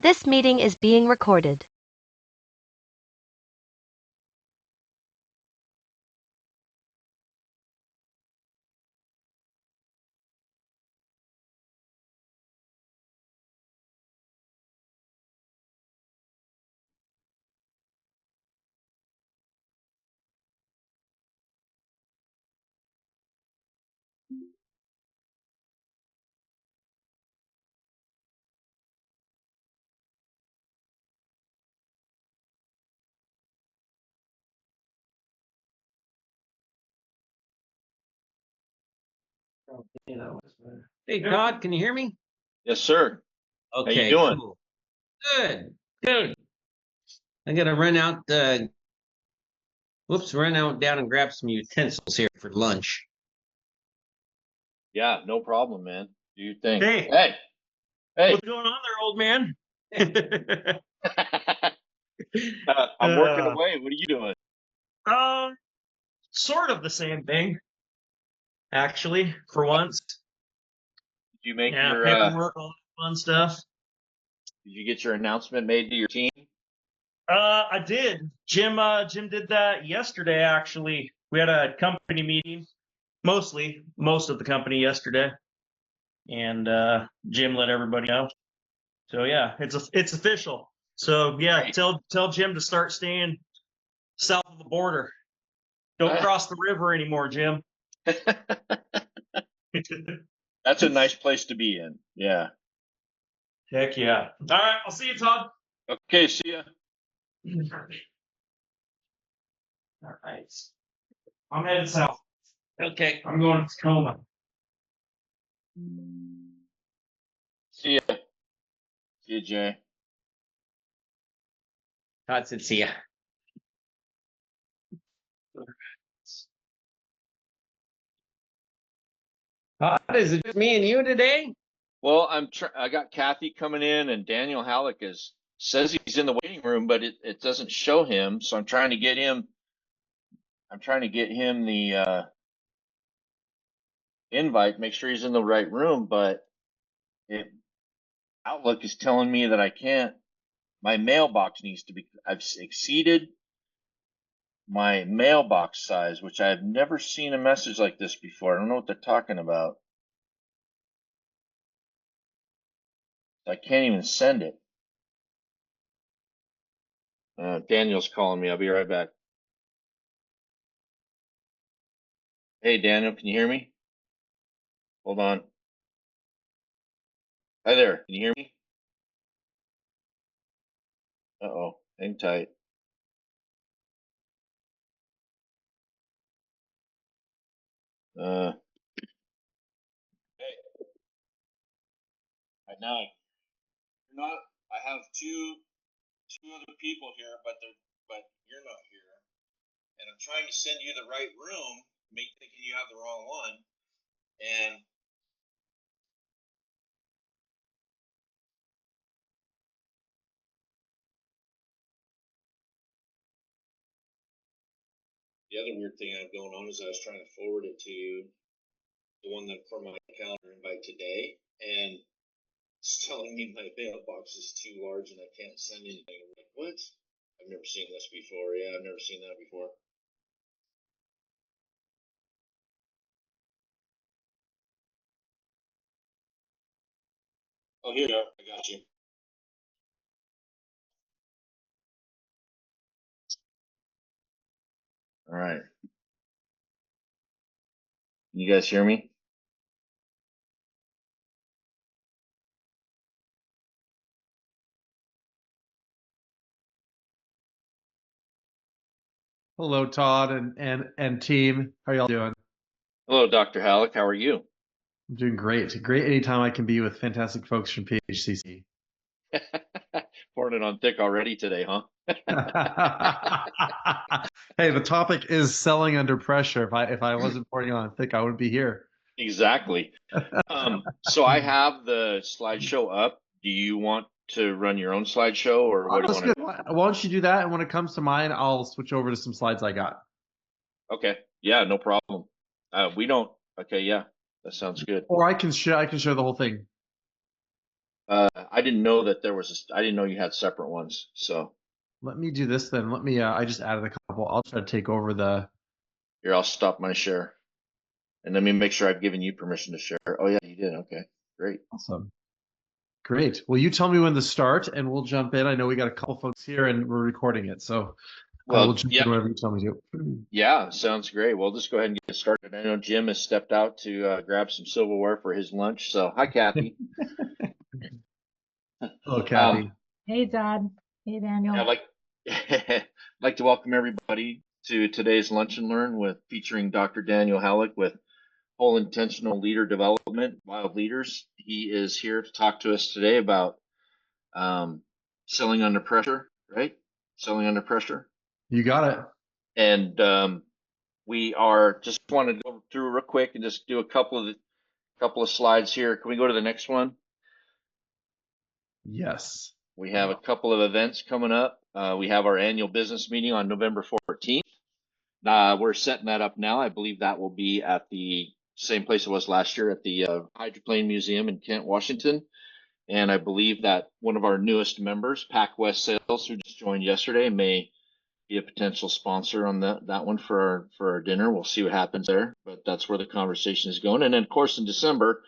This meeting is being recorded. Hey, Todd, can you hear me? Yes, sir. Okay, How you doing? cool. Good. I gotta run out down and grab some utensils here for lunch. Yeah, no problem, man. Do you think? Hey. Hey. What's going on there, old man? I'm working away. What are you doing? Sort of the same thing, actually, for once. Did you make Yeah, your paperwork, all that fun stuff. Did you get your announcement made to your team? I did. Jim did that yesterday, actually. We had a company meeting, most of the company yesterday. And Jim let everybody know. So yeah, it's official. So yeah, Great. tell Jim to start staying south of the border. Don't cross the river anymore, Jim. That's a nice place to be in. Yeah. Heck yeah. All right, I'll see you, Todd. Okay, see ya. All right. I'm headed south. Okay, I'm going to Tacoma. See ya. See ya, Jay. Todd said see ya. Todd, is it just me and you today? Well, I got Kathy coming in, and Daniel Halleck says he's in the waiting room, but it doesn't show him. So I'm trying to get him. I'm trying to get him the invite, make sure he's in the right room, but Outlook is telling me that I can't. My mailbox needs to be. I've exceeded my mailbox size, which I've never seen a message like this before. I don't know what they're talking about. I can't even send it. Daniel's calling me. I'll be right back. Hey, Daniel, can you hear me? Hold on. Hi there. Can you hear me? Uh-oh. Hang tight. Hey. Right now, you're not. I have two other people here, but you're not here. And I'm trying to send you the right room, thinking you have the wrong one. And the other weird thing I have going on is I was trying to forward it to you, the one that for my calendar invite today, and it's telling me my mailbox is too large and I can't send anything. I'm like, what? I've never seen this before. Yeah, I've never seen that before. Oh, here you go. I got you. All right. Can you guys hear me? Hello, Todd and team. How are y'all doing? Hello, Dr. Halleck. How are you? I'm doing great. Great anytime I can be with fantastic folks from PHCC. Pouring it on thick already today, huh? Hey, the topic is selling under pressure. If I wasn't pouring on thick, I wouldn't be here. Exactly. So I have the slideshow up. Do you want to run your own slideshow, or what do you want to do? Why don't you do that? And when it comes to mine, I'll switch over to some slides I got. Okay. Yeah, no problem. We don't. Okay. Yeah, that sounds good. Or I can share the whole thing. I didn't know that I didn't know you had separate ones. So Let me do this then. Let me, I just added a couple. I'll try to take over the, here, I'll stop my share. And let me make sure I've given you permission to share. Oh yeah, you did. Okay, great. awesome. Great. Well, you tell me when to start and we'll jump in. I know we got a couple folks here and we're recording it. So I will Well, jump yeah, in whenever you tell me to. yeah, sounds great. We'll just go ahead and get started. I know Jim has stepped out to grab some silverware for his lunch. So hi, Kathy. Hello, Um, Kathy. Hey, Todd. Hey, Daniel. I'd like I'd like to welcome everybody to today's Lunch and Learn with featuring Dr. Daniel Halleck with Whole Intentional Leader Development, Wild Leaders. He is here to talk to us today about selling under pressure, right? Selling under pressure. You got it. And we are just want to go through real quick and just do a couple of slides here. Can we go to the next one? Yes. We have a couple of events coming up. We have our annual business meeting on November 14th. We're setting that up now. I believe that will be at the same place it was last year at the Hydroplane Museum in Kent, Washington. And I believe that one of our newest members, Pac West Sales, who just joined yesterday, may be a potential sponsor on that one for our dinner. We'll see what happens there, but that's where the conversation is going. And then, of course, in December,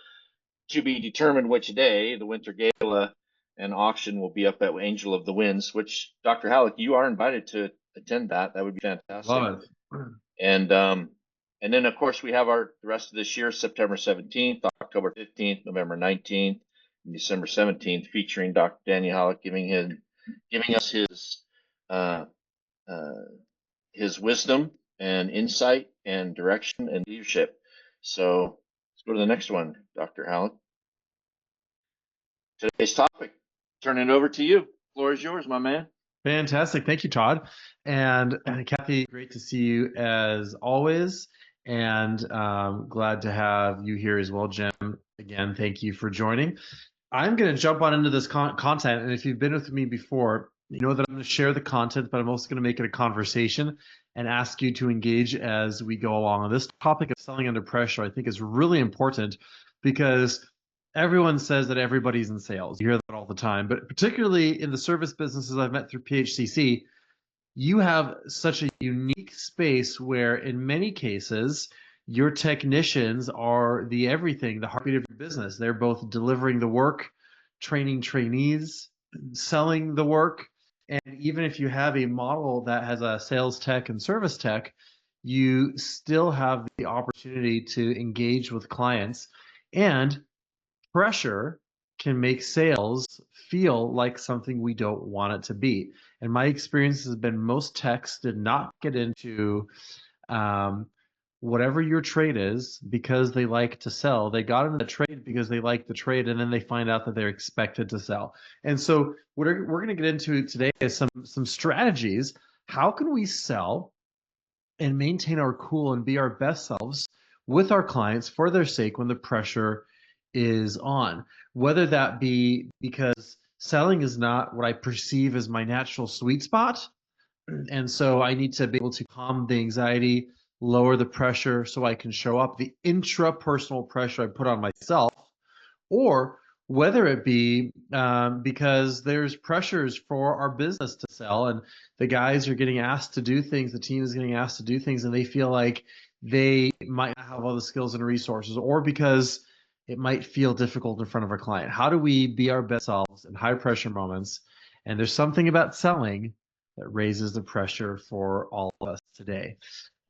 to be determined which day, the Winter Gala and auction will be up at Angel of the Winds, which Dr. Halleck, you are invited to attend that. That would be fantastic. Love it. And then of course we have the rest of this year, September 17th, October 15th, November 19th, and December 17th, featuring Dr. Daniel Halleck giving us his wisdom and insight and direction and leadership. So let's go to the next one, Dr. Halleck. Today's topic, turn it over to you. The floor is yours, my man. Fantastic. Thank you, Todd. And Kathy, great to see you as always. And glad to have you here as well, Jim. Again, thank you for joining. I'm going to jump on into this content. And if you've been with me before, you know that I'm going to share the content, but I'm also going to make it a conversation and ask you to engage as we go along. This topic of selling under pressure, I think, is really important because everyone says that everybody's in sales. You hear that all the time, but particularly in the service businesses I've met through PHCC, you have such a unique space where in many cases, your technicians are the everything, the heartbeat of your business. They're both delivering the work, training trainees, selling the work. And even if you have a model that has a sales tech and service tech, you still have the opportunity to engage with clients. And pressure can make sales feel like something we don't want it to be. And my experience has been most techs did not get into whatever your trade is because they like to sell. They got into the trade because they like the trade, and then they find out that they're expected to sell. And so what we're going to get into today is some strategies. How can we sell and maintain our cool and be our best selves with our clients for their sake when the pressure is on, whether that be because selling is not what I perceive as my natural sweet spot. And so I need to be able to calm the anxiety, lower the pressure so I can show up, the intrapersonal pressure I put on myself, or whether it be because there's pressures for our business to sell and the guys are getting asked to do things, the team is getting asked to do things, and they feel like they might not have all the skills and resources, or because it might feel difficult in front of a client. How do we be our best selves in high pressure moments? And there's something about selling that raises the pressure for all of us today.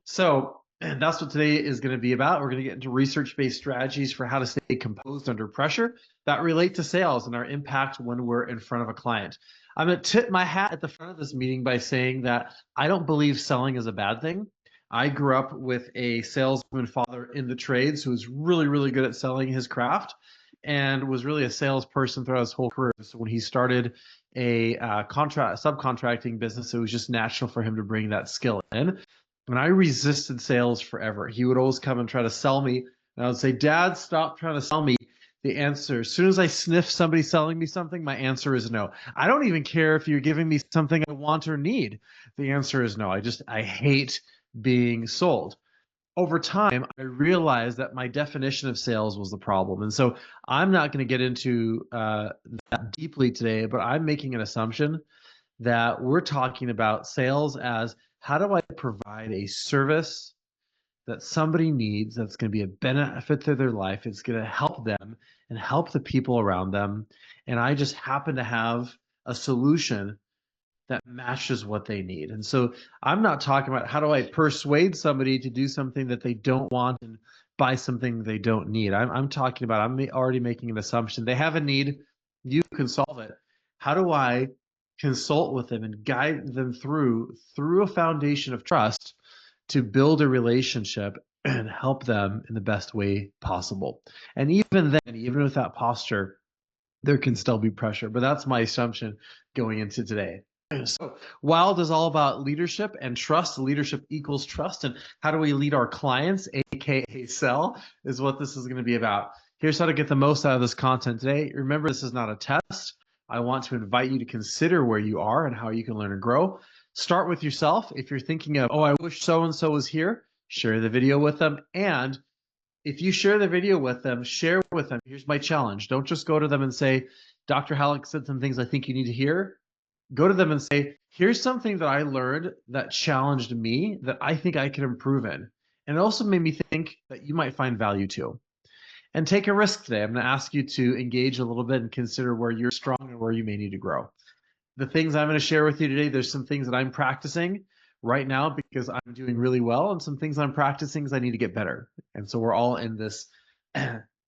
So and that's what today is going to be about. We're going to get into research-based strategies for how to stay composed under pressure that relate to sales and our impact when we're in front of a client. I'm going to tip my hat at the front of this meeting by saying that I don't believe selling is a bad thing. I grew up with a salesman father in the trades who was really, really good at selling his craft and was really a salesperson throughout his whole career. So when he started a subcontracting business, it was just natural for him to bring that skill in. And I resisted sales forever. He would always come and try to sell me. And I would say, Dad, stop trying to sell me. The answer, as soon as I sniff somebody selling me something, my answer is no. I don't even care if you're giving me something I want or need. The answer is no. I hate being sold. over time, I realized that my definition of sales was the problem. And so I'm not going to get into that deeply today, but I'm making an assumption that we're talking about sales as how do I provide a service that somebody needs that's going to be a benefit to their life. It's going to help them and help the people around them. And I just happen to have a solution that matches what they need. And so I'm not talking about how do I persuade somebody to do something that they don't want and buy something they don't need. I'm talking about I'm already making an assumption. They have a need, you can solve it. How do I consult with them and guide them through a foundation of trust to build a relationship and help them in the best way possible? And even then, even with that posture, there can still be pressure. But that's my assumption going into today. So Wild is all about leadership and trust. Leadership equals trust. And how do we lead our clients, aka sell, is what this is going to be about. Here's how to get the most out of this content today. Remember, this is not a test. I want to invite you to consider where you are and how you can learn and grow. Start with yourself. If you're thinking of, oh, I wish so-and-so was here, share the video with them. And if you share the video with them, share with them. Here's my challenge. Don't just go to them and say, Dr. Halleck said some things I think you need to hear. Go to them and say, here's something that I learned that challenged me that I think I can improve in. And it also made me think that you might find value too. And take a risk today. I'm going to ask you to engage a little bit and consider where you're strong and where you may need to grow. The things I'm going to share with you today, there's some things that I'm practicing right now because I'm doing really well, and some things I'm practicing because I need to get better. And so we're all in this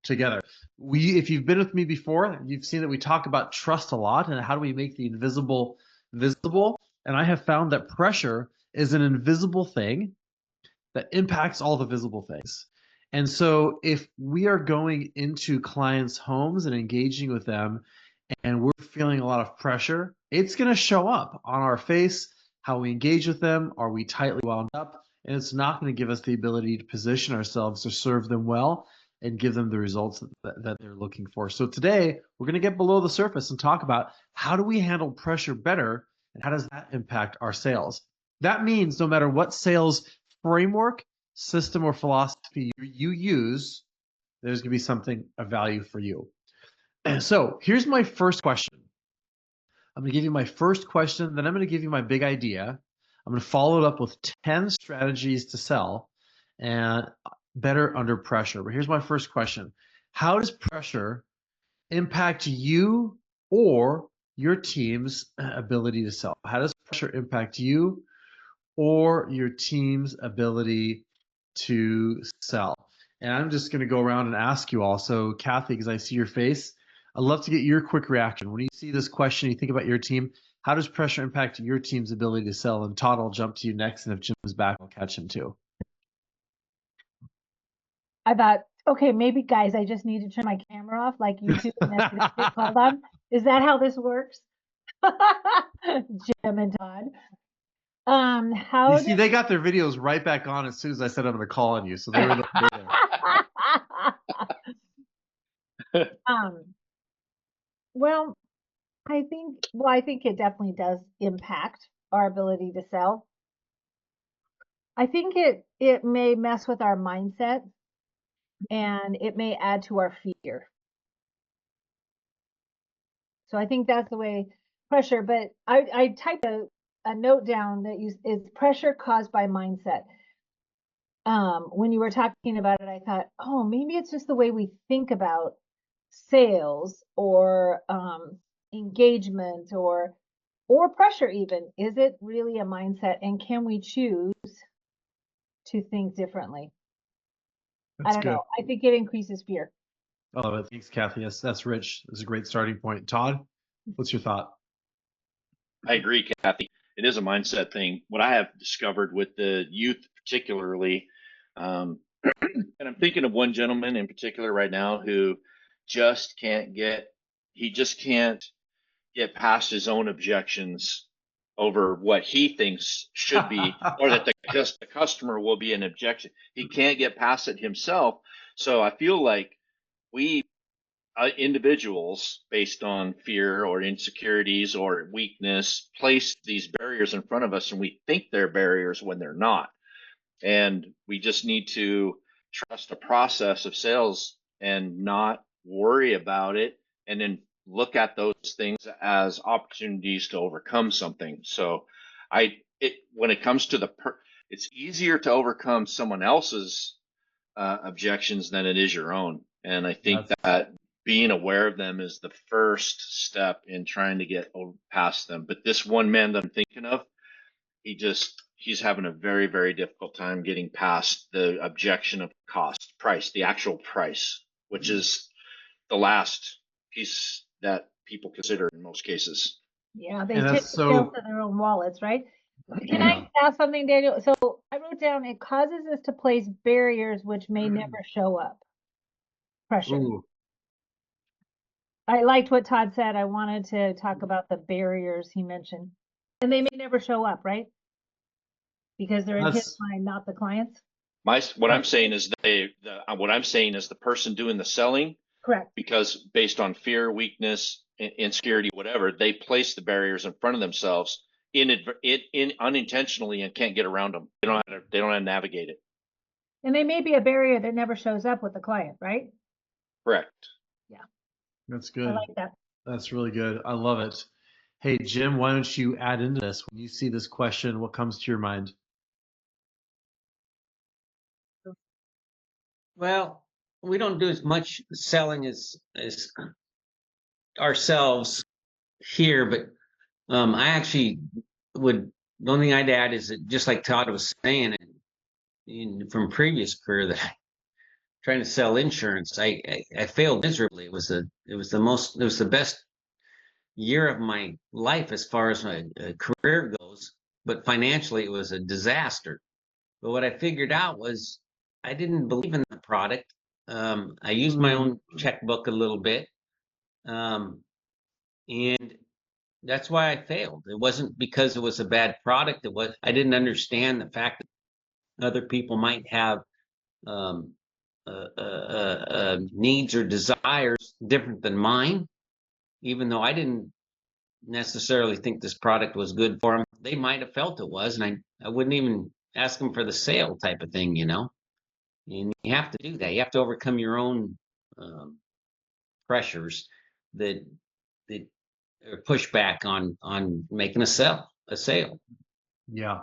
together. If you've been with me before, you've seen that we talk about trust a lot and how do we make the invisible visible. And I have found that pressure is an invisible thing that impacts all the visible things. And so if we are going into clients' homes and engaging with them and we're feeling a lot of pressure, it's going to show up on our face, how we engage with them. Are we tightly wound up? And it's not going to give us the ability to position ourselves to serve them well and give them the results that they're looking for. So today, we're going to get below the surface and talk about how do we handle pressure better and how does that impact our sales? That means no matter what sales framework, system, or philosophy you use, there's going to be something of value for you. And so here's my first question. I'm going to give you my first question, then I'm going to give you my big idea. I'm going to follow it up with 10 strategies to sell and better under pressure. But here's my first question. How does pressure impact you or your team's ability to sell? How does pressure impact you or your team's ability to sell? And I'm just going to go around and ask you all. So Kathy, because I see your face, I'd love to get your quick reaction. When you see this question, you think about your team, how does pressure impact your team's ability to sell? And Todd, I'll jump to you next. And if Jim is back, I'll catch him too. I thought, okay, maybe guys, I just need to turn my camera off like YouTube and then get called on. Is that how this works? Jim and Todd. You see, they got their videos right back on as soon as I said I'm going to call on you. So they were there. Well, I think it definitely does impact our ability to sell. I think it may mess with our mindset and it may add to our fear. So I think that's the way pressure, but I typed a note down that is pressure caused by mindset. When you were talking about it, I thought, oh, maybe it's just the way we think about sales or engagement or pressure even. Is it really a mindset, and can we choose to think differently? I don't know. I think it increases fear. Oh, thanks, Kathy. Yes, that's rich. That's a great starting point. Todd, what's your thought? I agree, Kathy. It is a mindset thing. What I have discovered with the youth, particularly, and I'm thinking of one gentleman in particular right now who just can't get past his own objections over what he thinks should be, or that the customer will be an objection. He can't get past it himself. So I feel like we individuals, based on fear or insecurities or weakness, place these barriers in front of us, and we think they're barriers when they're not. And we just need to trust the process of sales and not worry about it, and then look at those things as opportunities to overcome something. So when it comes to it's easier to overcome someone else's objections than it is your own. And I think that being aware of them is the first step in trying to get past them. But this one man that I'm thinking of, he's having a very, very difficult time getting past the objection of price, the actual price, which is the last piece that people consider in most cases. Yeah, they And take that's the sales so to their own wallets, right? Can yeah. I ask something, Daniel? So I wrote down it causes us to place barriers which may never show up. Pressure. Ooh. I liked what Todd said. I wanted to talk about the barriers he mentioned. And they may never show up, right? Because they're in his That's mind, not the client's. What I'm saying is what I'm saying is the person doing the selling, Correct. because based on fear, weakness, insecurity, whatever, they place the barriers in front of themselves unintentionally and can't get around them. They don't know how to navigate it. And they may be a barrier that never shows up with the client, right? Correct. that's I good. like that. That's really good. I love it. Hey, Jim, why don't you add into this? When you see this question, what comes to your mind? Well, we don't do as much selling as ourselves here, but I actually would. The only thing I'd add is that, just like Todd was saying, from previous career, that trying to sell insurance, I failed miserably. It was the best year of my life as far as my career goes, but financially it was a disaster. But what I figured out was I didn't believe in the product. I used my own checkbook a little bit, and that's why I failed. It wasn't because it was a bad product. I didn't understand the fact that other people might have um, needs or desires different than mine. Even though I didn't necessarily think this product was good for them, they might have felt it was, and I wouldn't even ask them for the sale type of thing, And you have to do that. You have to overcome your own pressures that push back on making a sale. Yeah,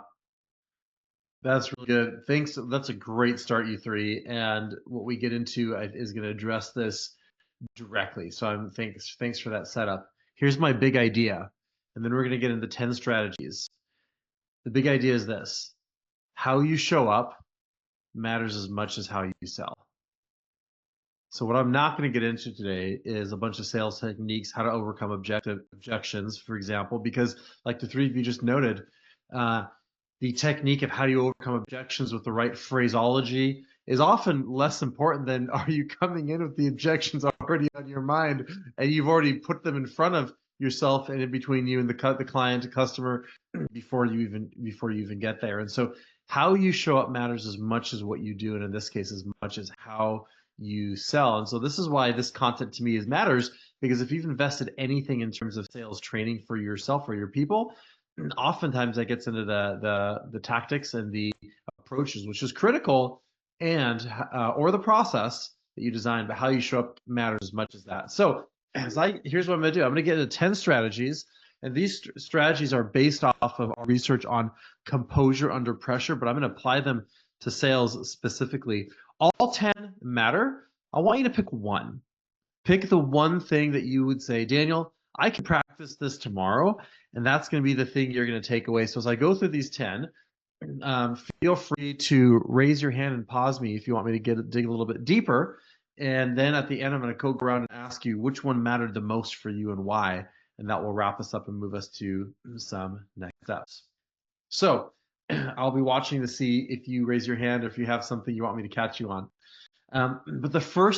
that's really good. Thanks. That's a great start, you three. And what we get into is going to address this directly. So thanks for that setup. Here's my big idea, and then we're going to get into 10 strategies. The big idea is this: how you show up matters as much as how you sell. So what I'm not going to get into today is a bunch of sales techniques, how to overcome objections, for example, because like the three of you just noted, the technique of how do you overcome objections with the right phraseology is often less important than are you coming in with the objections already on your mind and you've already put them in front of yourself and in between you and the client, the customer, before you even get there. And so how you show up matters as much as what you do, and in this case, as much as how you sell. And so this is why this content to me matters, because if you've invested anything in terms of sales training for yourself or your people, oftentimes that gets into the tactics and the approaches, which is critical, and or the process that you design, but how you show up matters as much as that. So here's what I'm going to do. I'm going to get into 10 strategies, and these strategies are based off of our research on composure under pressure, but I'm going to apply them to sales specifically. All 10 matter. I want you to pick one. Pick the one thing that you would say, Daniel, I can practice this tomorrow, and that's going to be the thing you're going to take away. So as I go through these 10, feel free to raise your hand and pause me if you want me to dig a little bit deeper. And then at the end, I'm going to go around and ask you which one mattered the most for you and why. And that will wrap us up and move us to some next steps. So I'll be watching to see if you raise your hand or if you have something you want me to catch you on. But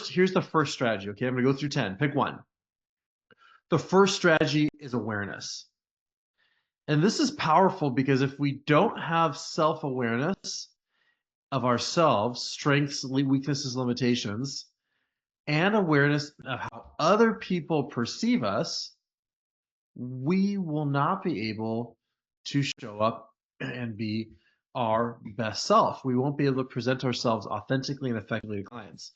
here's the first strategy. Okay, I'm going to go through 10. Pick one. The first strategy is awareness. And this is powerful because if we don't have self-awareness of ourselves, strengths, weaknesses, limitations, and awareness of how other people perceive us, we will not be able to show up and be our best self. We won't be able to present ourselves authentically and effectively to clients.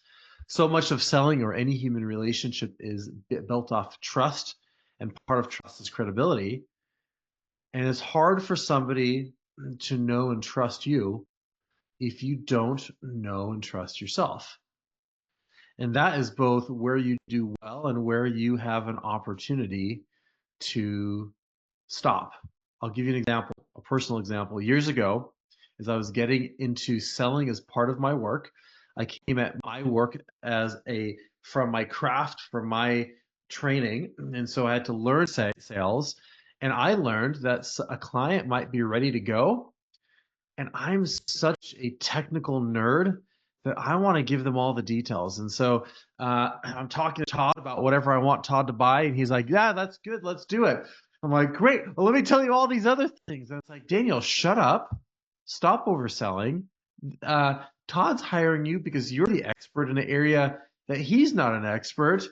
So much of selling or any human relationship is built off trust, and part of trust is credibility. And it's hard for somebody to know and trust you if you don't know and trust yourself. And that is both where you do well and where you have an opportunity to stop. I'll give you an example, a personal example. Years ago, as I was getting into selling as part of my work, I came at my work from my craft, from my training. And so I had to learn sales. And I learned that a client might be ready to go, and I'm such a technical nerd that I want to give them all the details. And so I'm talking to Todd about whatever I want Todd to buy, and he's like, "Yeah, that's good. Let's do it." I'm like, "Great. Well, let me tell you all these other things." And it's like, Daniel, shut up. Stop overselling. Todd's hiring you because you're the expert in an area that he's not an expert.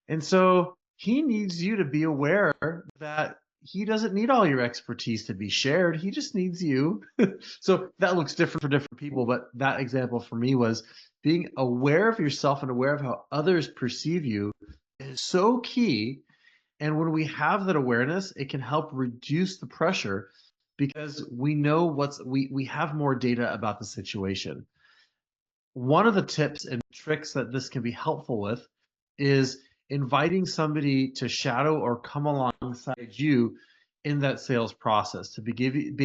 And so he needs you to be aware that he doesn't need all your expertise to be shared. He just needs you. So that looks different for different people, but that example for me was being aware of yourself and aware of how others perceive you is so key. And when we have that awareness, it can help reduce the pressure because we know we have more data about the situation. One of the tips and tricks that this can be helpful with is inviting somebody to shadow or come alongside you in that sales process to be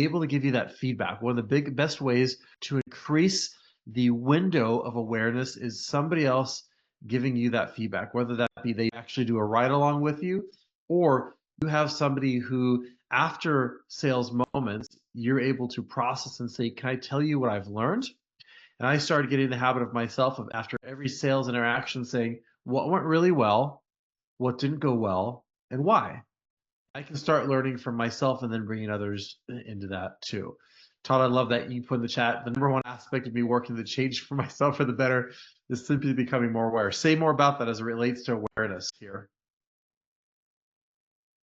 able to give you that feedback. One of the best ways to increase the window of awareness is somebody else giving you that feedback, whether that be they actually do a ride along with you, or you have somebody who, after sales moments, you're able to process and say, "Can I tell you what I've learned?" And I started getting the habit of myself of, after every sales interaction, saying what went really well, what didn't go well, and why. I can start learning from myself and then bringing others into that too. Todd, I love that you put in the chat, the number one aspect of me working to change for myself for the better is simply becoming more aware. Say more about that as it relates to awareness here.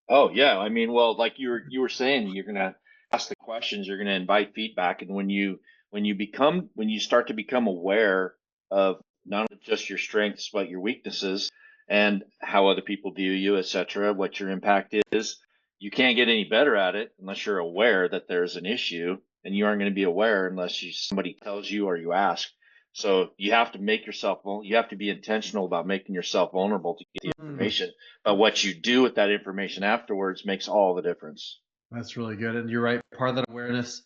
Oh yeah, I mean, well, like you were saying, you're gonna ask the questions, you're gonna invite feedback, and when you start to become aware of not only just your strengths but your weaknesses and how other people view you, etc., what your impact is, you can't get any better at it unless you're aware that there's an issue, and you aren't going to be aware unless somebody tells you or you ask. So you have to you have to be intentional about making yourself vulnerable to get the information. But what you do with that information afterwards makes all the difference. That's really good. And you're right. Part of that awareness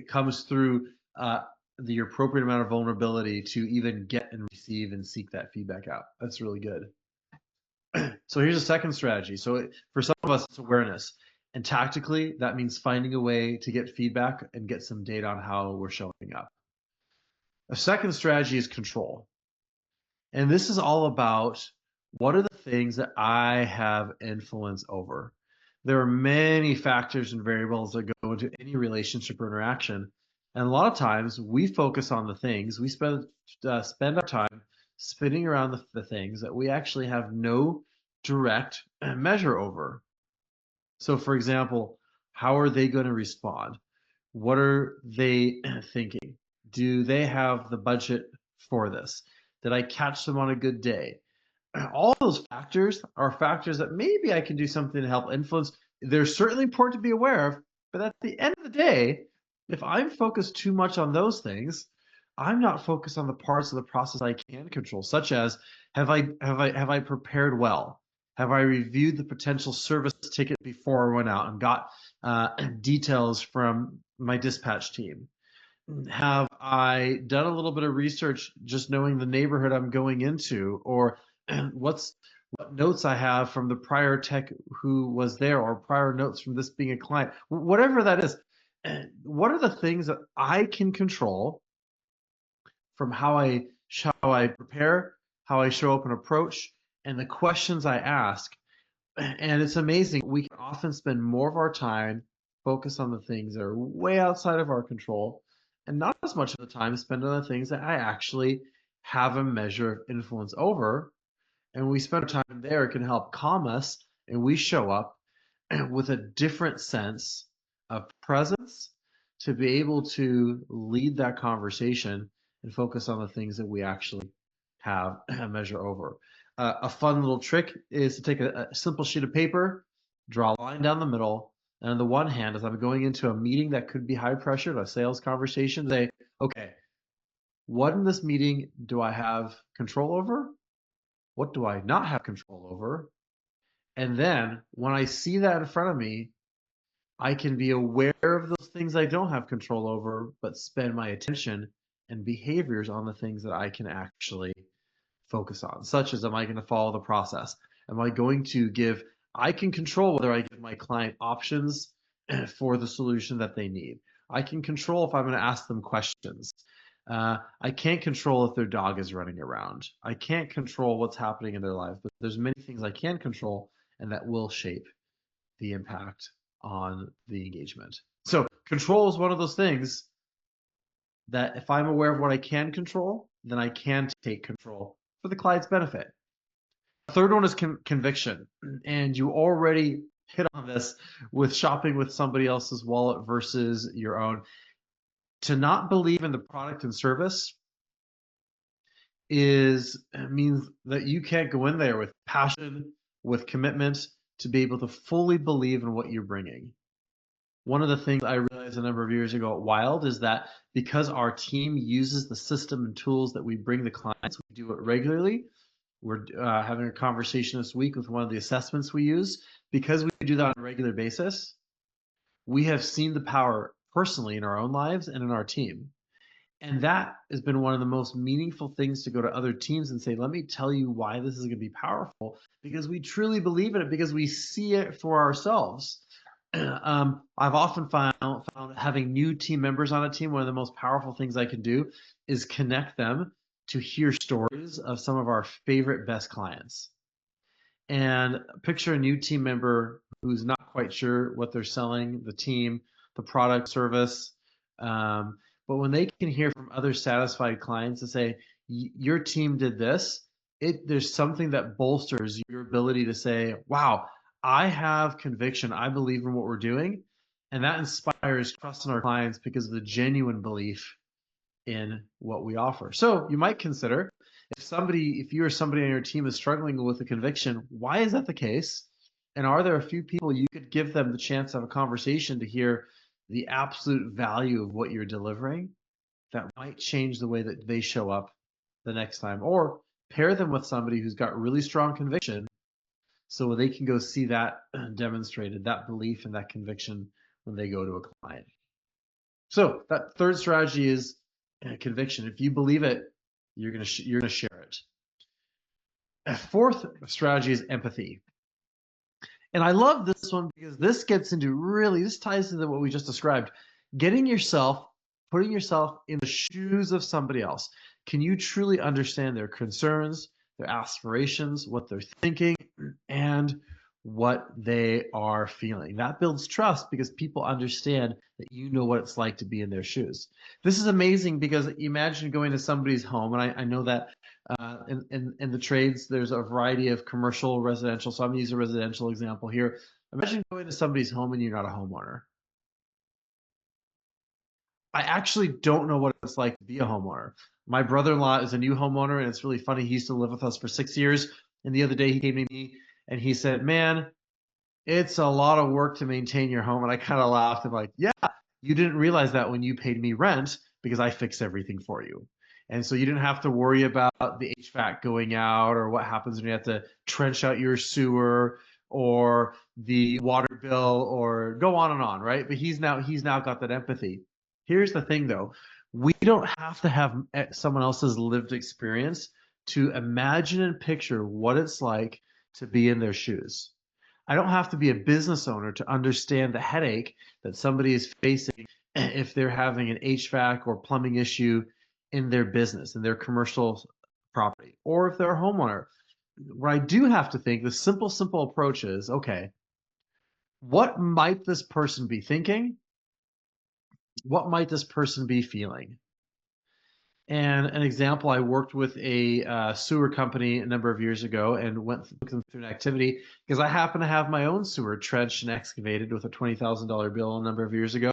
comes through the appropriate amount of vulnerability to even get and receive and seek that feedback out. That's really good. So here's a second strategy. So for some of us, it's awareness. And tactically, that means finding a way to get feedback and get some data on how we're showing up. A second strategy is control. And this is all about what are the things that I have influence over. There are many factors and variables that go into any relationship or interaction. And a lot of times we focus on the things, we spend our time spinning around the things that we actually have no direct measure over. So, for example, how are they going to respond? What are they thinking? Do they have the budget for this? Did I catch them on a good day? All those factors are factors that maybe I can do something to help influence. They're certainly important to be aware of, but at the end of the day, if I'm focused too much on those things, I'm not focused on the parts of the process I can control, such as have I prepared well? Have I reviewed the potential service ticket before I went out and got details from my dispatch team? Have I done a little bit of research just knowing the neighborhood I'm going into, or what notes I have from the prior tech who was there, or prior notes from this being a client, whatever that is. What are the things that I can control from how I prepare, how I show up and approach, and the questions I ask? And it's amazing. We can often spend more of our time focused on the things that are way outside of our control, and not as much of the time spent on the things that I actually have a measure of influence over. And when we spend our time there, it can help calm us, and we show up with a different sense of presence, to be able to lead that conversation and focus on the things that we actually have a measure over. A fun little trick is to take a simple sheet of paper, draw a line down the middle, and on the one hand, as I'm going into a meeting that could be high pressured, a sales conversation, say, okay, what in this meeting do I have control over? What do I not have control over? And then when I see that in front of me, I can be aware of those things I don't have control over, but spend my attention and behaviors on the things that I can actually focus on, such as, am I going to follow the process? Am I going to give, I can control whether I give my client options for the solution that they need. I can control if I'm going to ask them questions. I can't control if their dog is running around. I can't control what's happening in their life, but there's many things I can control and that will shape the impact on the engagement. So control is one of those things that if I'm aware of what I can control, then I can take control for the client's benefit. The third one is conviction. And you already hit on this with shopping with somebody else's wallet versus your own. To not believe in the product and service means that you can't go in there with passion, with commitment to be able to fully believe in what you're bringing. One of the things I realized a number of years ago at Wild is that because our team uses the system and tools that we bring the clients, we do it regularly. We're having a conversation this week with one of the assessments we use. Because we do that on a regular basis, we have seen the power personally in our own lives and in our team. And that has been one of the most meaningful things to go to other teams and say, let me tell you why this is going to be powerful, because we truly believe in it, because we see it for ourselves. I've often found having new team members on a team, one of the most powerful things I can do is connect them to hear stories of some of our favorite best clients. And picture a new team member who's not quite sure what they're selling, the team, the product, service. But when they can hear from other satisfied clients and say, your team did this, there's something that bolsters your ability to say, wow, I have conviction. I believe in what we're doing. And that inspires trust in our clients because of the genuine belief in what we offer. So you might consider, if you or somebody on your team is struggling with a conviction, why is that the case? And are there a few people you could give them the chance to have a conversation to hear the absolute value of what you're delivering that might change the way that they show up the next time? Or pair them with somebody who's got really strong conviction so they can go see that demonstrated, that belief and that conviction when they go to a client. So that third strategy is conviction. If you believe it, you're gonna share it. A fourth strategy is empathy. And I love this one because this ties into what we just described. Putting yourself in the shoes of somebody else. Can you truly understand their concerns, their aspirations, what they're thinking, and what they are feeling? That builds trust because people understand that you know what it's like to be in their shoes. This is amazing because imagine going to somebody's home, and I know that in the trades, there's a variety of commercial, residential. So I'm going to use a residential example here. Imagine going to somebody's home and you're not a homeowner. I actually don't know what it's like to be a homeowner. My brother-in-law is a new homeowner, and it's really funny. He used to live with us for 6 years. And the other day he came to me and he said, man, it's a lot of work to maintain your home. And I kind of laughed. I'm like, yeah, you didn't realize that when you paid me rent because I fixed everything for you. And so you didn't have to worry about the HVAC going out or what happens when you have to trench out your sewer or the water bill or go on, right? But he's now got that empathy. Here's the thing though, we don't have to have someone else's lived experience to imagine and picture what it's like to be in their shoes. I don't have to be a business owner to understand the headache that somebody is facing if they're having an HVAC or plumbing issue in their business, in their commercial property, or if they're a homeowner. What I do have to think, the simple approach is, okay, what might this person be thinking? What might this person be feeling? And an example, I worked with a sewer company a number of years ago and took them through an activity because I happen to have my own sewer trenched and excavated with a $20,000 bill a number of years ago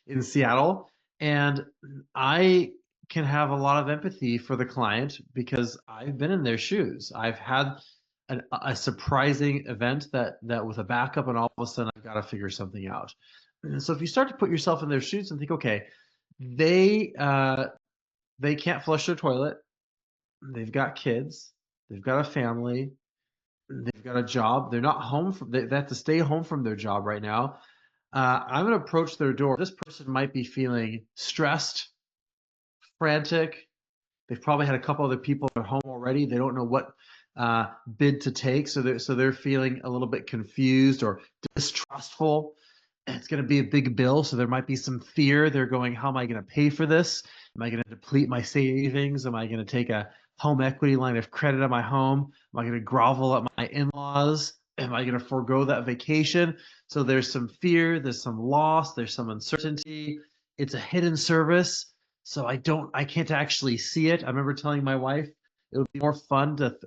in Seattle. And I can have a lot of empathy for the client because I've been in their shoes. I've had a surprising event that with a backup, and all of a sudden I've got to figure something out. And so if you start to put yourself in their shoes and think, okay, they can't flush their toilet, they've got kids, they've got a family, they've got a job, they're not home from, they have to stay home from their job right now. I'm going to approach their door. This person might be feeling stressed, frantic. They've probably had a couple other people at home already. They don't know what bid to take, so they're feeling a little bit confused or distrustful. It's going to be a big bill, so there might be some fear. They're going, how am I going to pay for this? Am I going to deplete my savings? Am I going to take a home equity line of credit on my home? Am I going to grovel at my in-laws? Am I going to forego that vacation? So there's some fear, there's some loss, there's some uncertainty. It's a hidden service, so I can't actually see it. I remember telling my wife it would be more fun to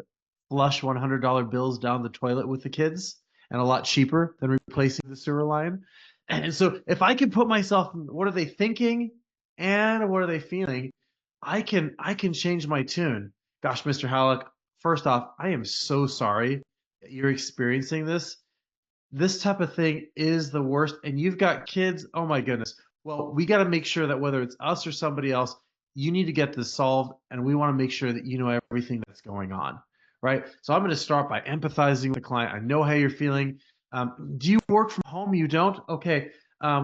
flush $100 bills down the toilet with the kids and a lot cheaper than replacing the sewer line. And so if I can put myself, what are they thinking and what are they feeling? I can change my tune. Gosh, Mr. Halleck, first off, I am so sorry that you're experiencing this. This type of thing is the worst. And you've got kids. Oh my goodness. Well, we got to make sure that whether it's us or somebody else, you need to get this solved. And we want to make sure that you know everything that's going on. Right. So I'm going to start by empathizing with the client. I know how you're feeling. Do you work from home? You don't? Okay. I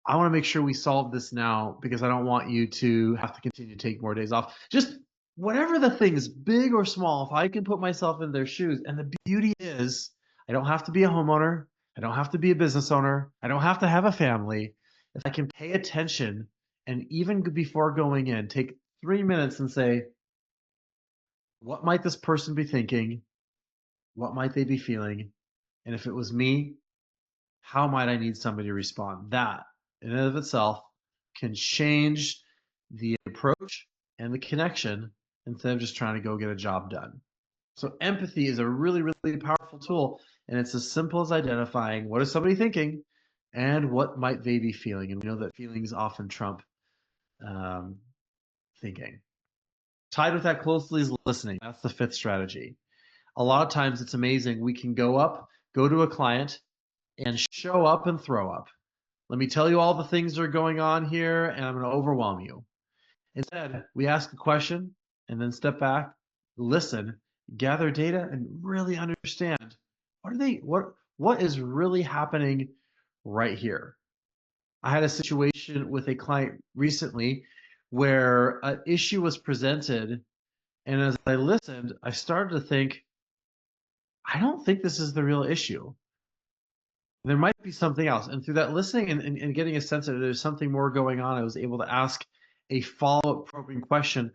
want to make sure we solve this now because I don't want you to have to continue to take more days off. Just whatever the thing is, big or small, if I can put myself in their shoes. And the beauty is, I don't have to be a homeowner. I don't have to be a business owner. I don't have to have a family. If I can pay attention and even before going in, take 3 minutes and say, what might this person be thinking? What might they be feeling? And if it was me, how might I need somebody to respond? That in and of itself can change the approach and the connection instead of just trying to go get a job done. So empathy is a really, really powerful tool, and it's as simple as identifying what is somebody thinking and what might they be feeling. And we know that feelings often trump thinking. Tied with that closely is listening. That's the fifth strategy. A lot of times it's amazing. We can go to a client and show up and throw up. Let me tell you all the things that are going on here, and I'm going to overwhelm you. Instead, we ask a question and then step back, listen, gather data, and really understand what is really happening right here. I had a situation with a client recently where an issue was presented, and as I listened, I started to think, I don't think this is the real issue. There might be something else. And through that listening and getting a sense that there's something more going on, I was able to ask a follow-up probing question,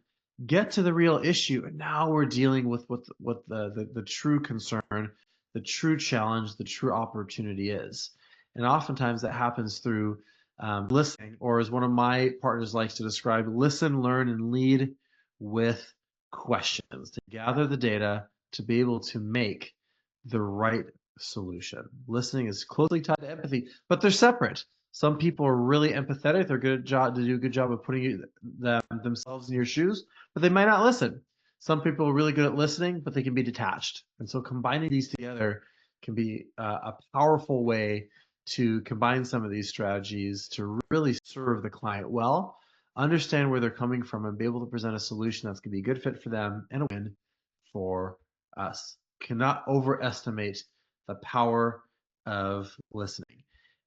get to the real issue. And now we're dealing with what the true concern, the true challenge, the true opportunity is. And oftentimes that happens through listening, or as one of my partners likes to describe, listen, learn, and lead with questions to gather the data to be able to make the right solution. Listening is closely tied to empathy, but they're separate. Some people are really empathetic. They're good job to do a good job of putting themselves in your shoes, but they might not listen. Some people are really good at listening, but they can be detached. And so combining these together can be a powerful way to combine some of these strategies to really serve the client well, understand where they're coming from, and be able to present a solution that's going to be a good fit for them and a win for us. Cannot overestimate the power of listening.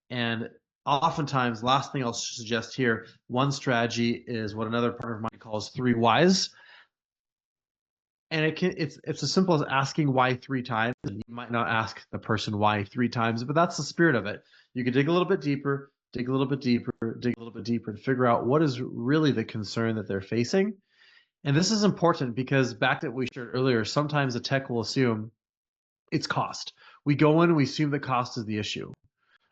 And oftentimes, last thing I'll suggest here, one strategy is what another partner of mine calls 3 whys. And it's as simple as asking why 3 times. You might not ask the person why 3 times, but that's the spirit of it. You can dig a little bit deeper, dig a little bit deeper, dig a little bit deeper, and figure out what is really the concern that they're facing. And this is important because back to what we shared earlier, sometimes a tech will assume it's cost. We go in and we assume that cost is the issue.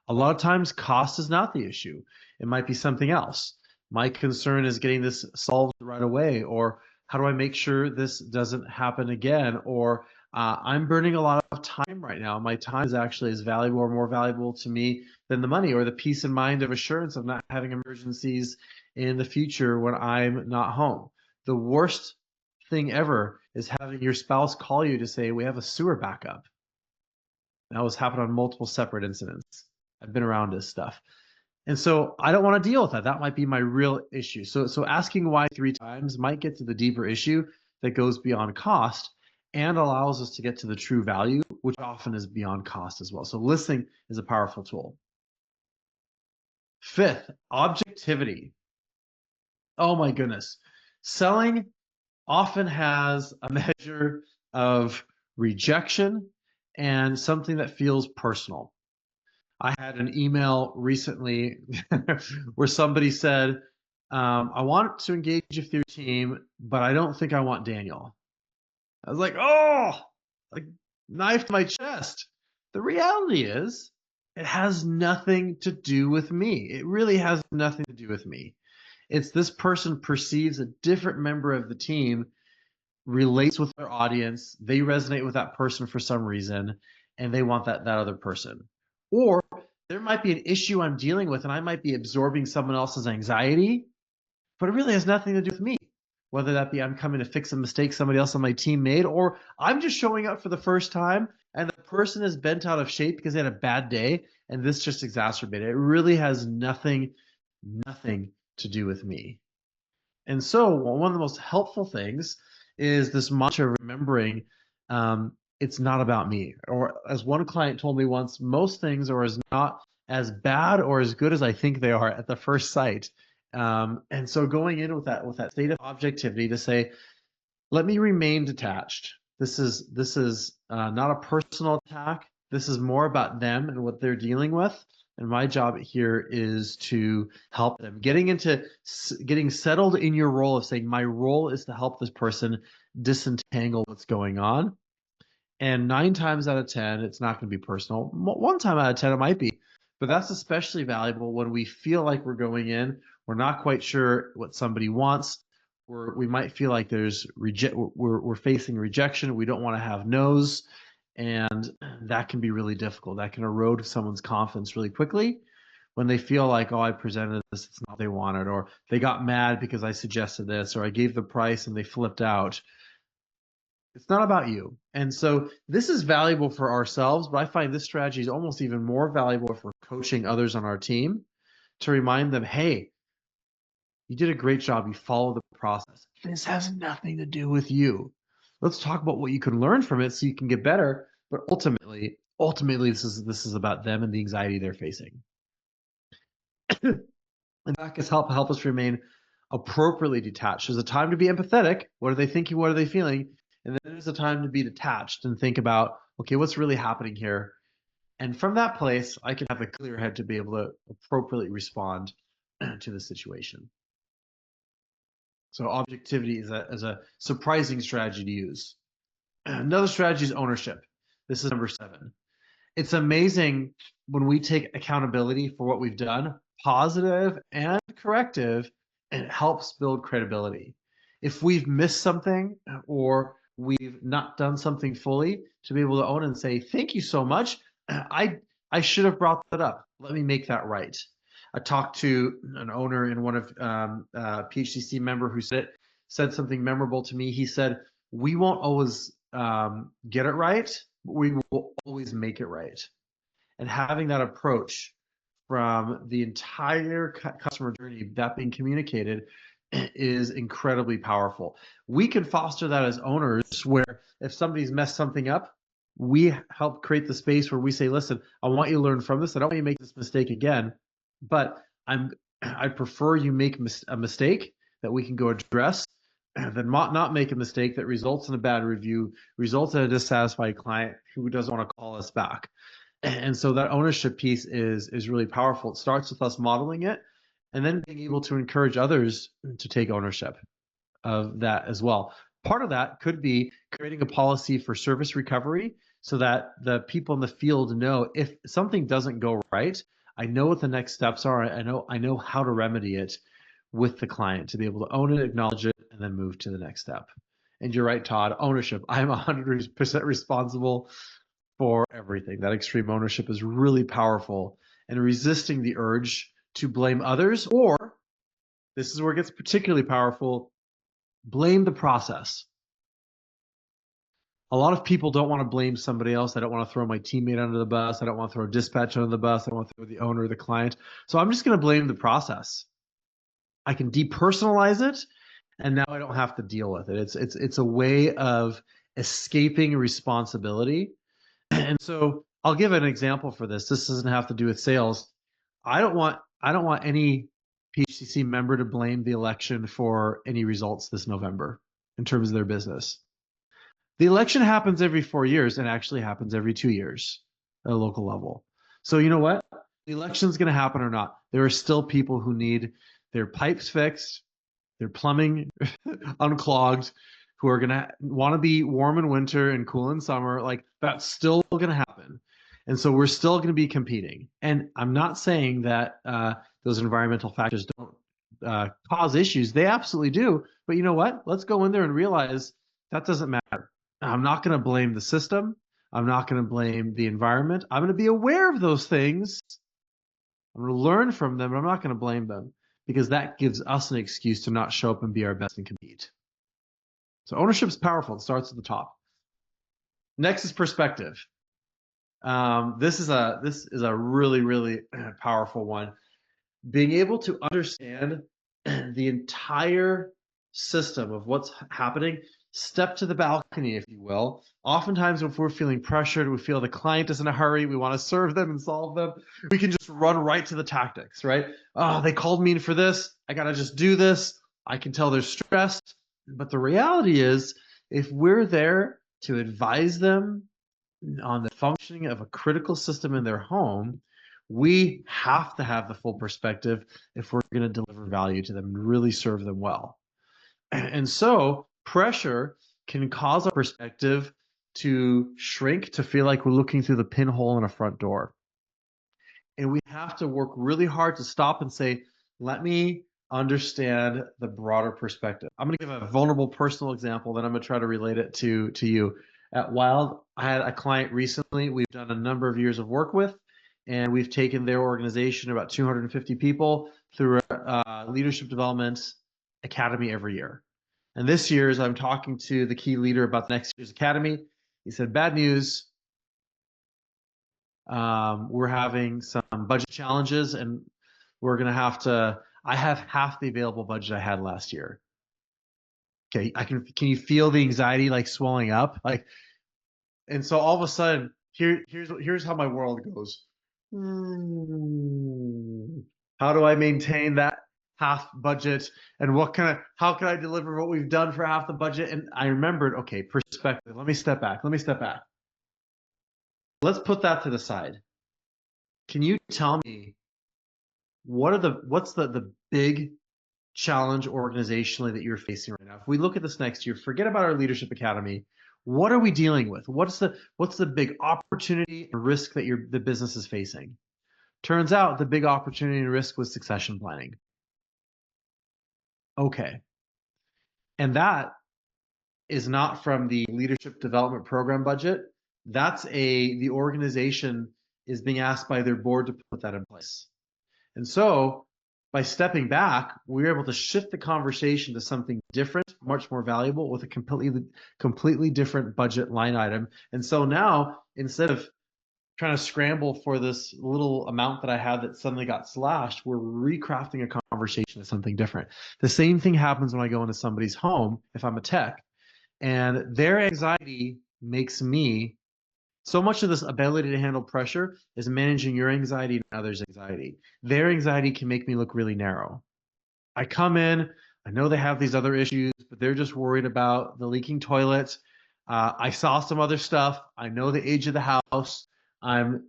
A lot of times cost is not the issue. It might be something else. My concern is getting this solved right away, or how do I make sure this doesn't happen again? Or I'm burning a lot of time right now. My time is actually as valuable or more valuable to me than the money, or the peace of mind of assurance of not having emergencies in the future when I'm not home. The worst thing ever is having your spouse call you to say, we have a sewer backup. That was happened on multiple separate incidents. I've been around this stuff. And so I don't want to deal with that. That might be my real issue. So asking why 3 times might get to the deeper issue that goes beyond cost and allows us to get to the true value, which often is beyond cost as well. So listening is a powerful tool. Fifth, objectivity. Oh my goodness. Selling often has a measure of rejection and something that feels personal. I had an email recently where somebody said, I want to engage with your team, but I don't think I want Daniel. I was like, oh, like knife to my chest. The reality is, it has nothing to do with me. It really has nothing to do with me. It's this person perceives a different member of the team, relates with their audience, they resonate with that person for some reason, and they want that other person. Or there might be an issue I'm dealing with and I might be absorbing someone else's anxiety, but it really has nothing to do with me. Whether that be I'm coming to fix a mistake somebody else on my team made, or I'm just showing up for the first time and the person is bent out of shape because they had a bad day and this just exacerbated it. It really has nothing to do with me. And so one of the most helpful things is this mantra of remembering it's not about me. Or as one client told me once, most things are not as bad or as good as I think they are at the first sight. And so going in with that state of objectivity to say, let me remain detached. This is not a personal attack. This is more about them and what they're dealing with. And my job here is to help them getting settled in your role of saying, my role is to help this person disentangle what's going on. And 9 times out of 10, it's not going to be personal. 1 time out of 10, it might be. But that's especially valuable when we feel like we're going in, we're not quite sure what somebody wants. We might feel like we're facing rejection. We don't want to have no's. And that can be really difficult. That can erode someone's confidence really quickly when they feel like, oh, I presented this, it's not what they wanted, or they got mad because I suggested this, or I gave the price and they flipped out. It's not about you. And so this is valuable for ourselves, but I find this strategy is almost even more valuable if we're coaching others on our team to remind them, hey, you did a great job. You followed the process. This has nothing to do with you. Let's talk about what you can learn from it so you can get better. But ultimately, this is about them and the anxiety they're facing. And that can help us remain appropriately detached. There's a time to be empathetic. What are they thinking? What are they feeling? And then there's a time to be detached and think about, okay, what's really happening here? And from that place, I can have a clear head to be able to appropriately respond to the situation. So objectivity is a surprising strategy to use. Another strategy is ownership. This is number 7. It's amazing when we take accountability for what we've done, positive and corrective, and it helps build credibility. If we've missed something or we've not done something fully, to be able to own and say, thank you so much. I should have brought that up. Let me make that right. I talked to an owner and one of PHCC member who said something memorable to me. He said, we won't always get it right, but we will always make it right. And having that approach from the entire customer journey, that being communicated, is incredibly powerful. We can foster that as owners, where if somebody's messed something up, we help create the space where we say, listen, I want you to learn from this. I don't want you to make this mistake again, but I prefer you make a mistake that we can go address than not make a mistake that results in a bad review, results in a dissatisfied client who doesn't want to call us back. And so that ownership piece is really powerful. It starts with us modeling it and then being able to encourage others to take ownership of that as well. Part of that could be creating a policy for service recovery so that the people in the field know if something doesn't go right, I know what the next steps are. I know how to remedy it, with the client to be able to own it, acknowledge it, and then move to the next step. And you're right, Todd, ownership. I'm 100% responsible for everything. That extreme ownership is really powerful, and resisting the urge to blame others, or this is where it gets particularly powerful, blame the process. A lot of people don't want to blame somebody else. I don't want to throw my teammate under the bus. I don't want to throw dispatch under the bus. I don't want to throw the owner or the client. So I'm just going to blame the process. I can depersonalize it, and now I don't have to deal with it. It's a way of escaping responsibility. And so I'll give an example for this. This doesn't have to do with sales. I don't want any PHCC member to blame the election for any results this November in terms of their business. The election happens every 4 years and actually happens every 2 years at a local level. So you know what? The election's going to happen or not. There are still people who need their pipes fixed, their plumbing unclogged, who are going to want to be warm in winter and cool in summer. Like, that's still going to happen. And so we're still going to be competing. And I'm not saying that those environmental factors don't cause issues. They absolutely do. But you know what? Let's go in there and realize that doesn't matter. I'm not going to blame the system. I'm not going to blame the environment. I'm going to be aware of those things. I'm going to learn from them, but I'm not going to blame them, because that gives us an excuse to not show up and be our best and compete. So ownership is powerful. It starts at the top. Next is perspective. This is a really, really powerful one. Being able to understand the entire system of what's happening, step to the balcony, if you will. Oftentimes, if we're feeling pressured, we feel the client is in a hurry, we want to serve them and solve them, we can just run right to the tactics, right? Oh, they called me in for this. I got to just do this. I can tell they're stressed. But the reality is, if we're there to advise them on the functioning of a critical system in their home, we have to have the full perspective if we're going to deliver value to them and really serve them well. And so pressure can cause our perspective to shrink, to feel like we're looking through the pinhole in a front door. And we have to work really hard to stop and say, let me understand the broader perspective. I'm going to give a vulnerable personal example, then I'm going to try to relate it to you. At Wild, I had a client recently we've done a number of years of work with, and we've taken their organization, about 250 people, through a leadership development academy every year. And this year, as I'm talking to the key leader about next year's academy, he said, bad news, we're having some budget challenges, and we're going to have to, I have half the available budget I had last year. Okay, can you feel the anxiety like swelling up? Like, and so all of a sudden, here's how my world goes. How do I maintain that half budget, and how can I deliver what we've done for half the budget? And I remembered, okay, perspective. Let me step back. Let's put that to the side. Can you tell me what's the big challenge organizationally that you're facing right now? If we look at this next year, forget about our leadership academy. What are we dealing with? What's the big opportunity and risk that the business is facing? Turns out the big opportunity and risk was succession planning. Okay. And that is not from the leadership development program budget. The organization is being asked by their board to put that in place. And so by stepping back, we're able to shift the conversation to something different, much more valuable, with a completely different budget line item. And so now, instead of trying to scramble for this little amount that I had that suddenly got slashed, we're recrafting a conversation to something different. The same thing happens when I go into somebody's home, if I'm a tech, and their anxiety makes me, so much of this ability to handle pressure is managing your anxiety and others' anxiety. Their anxiety can make me look really narrow. I come in, I know they have these other issues, but they're just worried about the leaking toilet. I saw some other stuff. I know the age of the house. I'm